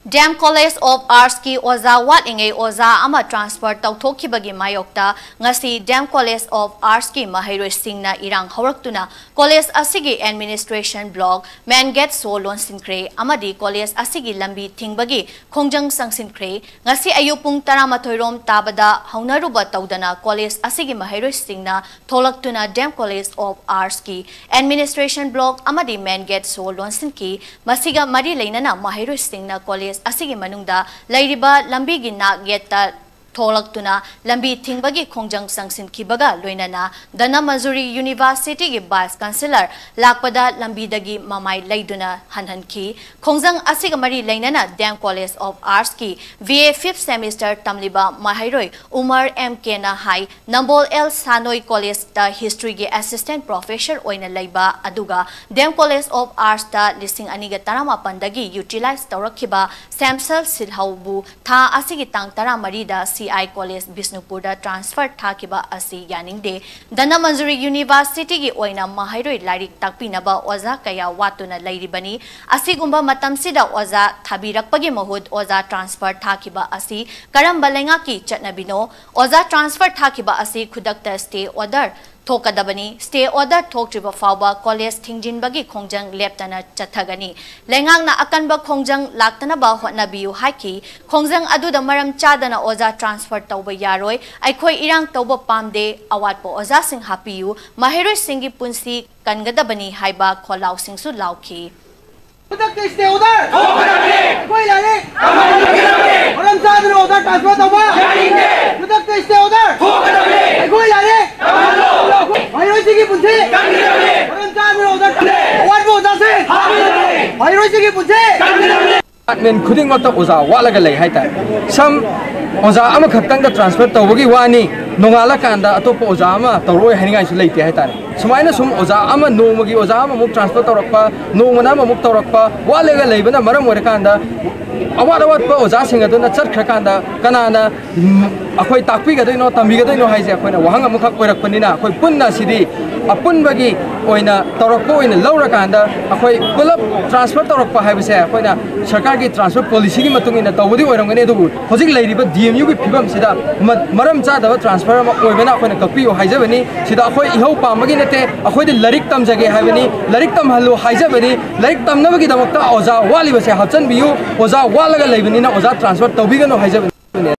Dam College of Arts ki Oja Watlingei Oja ama transfer Toukhibagi MAIYOKTA ngasi Dam College of Arts ki Maheiroi Erang Houkhre College asigi administration block man get so LONSINKHRE amadi College asigi lambi tingbagi khongjang sangsinkre ngasi ayupung taramatoirom tabada haunaruba taudana College asigi Maheiroisingna tholaktuna Dam College of Arts ki administration block amadi man get so LONSINKHRE masiga mari leinana Maheiroisingna College asigi manungda lairiba lambi gi nak yetta tholak-tuna lambi tingbagi khongjang sangsinkhibaga loinana Dana Mazuri University gi Vice Chancellor lakpada lambi dagi mamai laiduna hanhanki khongjang asiga mari lainana Dam College of Arts ki VA 5th semester tamliba Maheiroi Umar MK na hai Nambol L Sanoi College ta history gi assistant professor oina laiba aduga Dam College of Arts ta listing aniga tarama pandagi utilize tawrakhiba Samsel Silhaubu tha asigi tang taramari da CI College Bisnupurda transfer Toukhibagi asi yaningde Dana Mazuri University gi oina Maheiroi larik takpinaba Oja kaya watuna lairibani asigumba matamsida Oja thabirakpagi mahud Oja transfer Toukhibagi asi karamba lenga ki chatnabino Oja transfer Toukhibagi asi khudakta stay order Thokadabani stay order thoktriba fauba college thingjin bagi khongjang leptana chathagani lengang na akanba khongjang laktana ba hotnabiu haiki khongjang aduda maram chadana Oja transfer tawba yaroi aikhoi irang tawba pamde awatpo Oja sing hapiu Maheiroi singi punsi kangadabani haiba kholau singsu lauki stay order koi lare maram chadana Oja transfer tawba stay order koi lare Maheiroi punche maram chadana Oja awatpo Oja se Maheiroi punche men khuding mata Oja walaga lei haita sam Oja ama khaktang da transfer tawagi wani nongala kanda atopo Oja ama tawroi haningai su leite haitare sumaina sum Oja ama nomagi Oja ama muk transfer tawrakpa nomana ama muk tawrakpa walaga leibana maram ore kanda awat pa Oja singa dona charkhra kanda kanana akhoi takpi ga doino tambi ga doino haise akhoi na wahang ama khak oirakpanina akhoi punna sidi apunbagi oina tawrakpa oina laura kanda akhoi pulap transfer tawrakpa haibase akhoi na sarkar gi transfer policy gi matung ina tawdi oirangani dubu hojik leiriba DMU gi phibam sida maram chadaba transfer ama oibana akhoi na kapiyo haijabani sida akhoi ihau pamagi nate akhoi de larik tamjage haibani larik tam halu haijabani larik tamnabagi damakta Oja wali base hachan biu Oja walaga leibani na Oja transfer tawbigano haijabani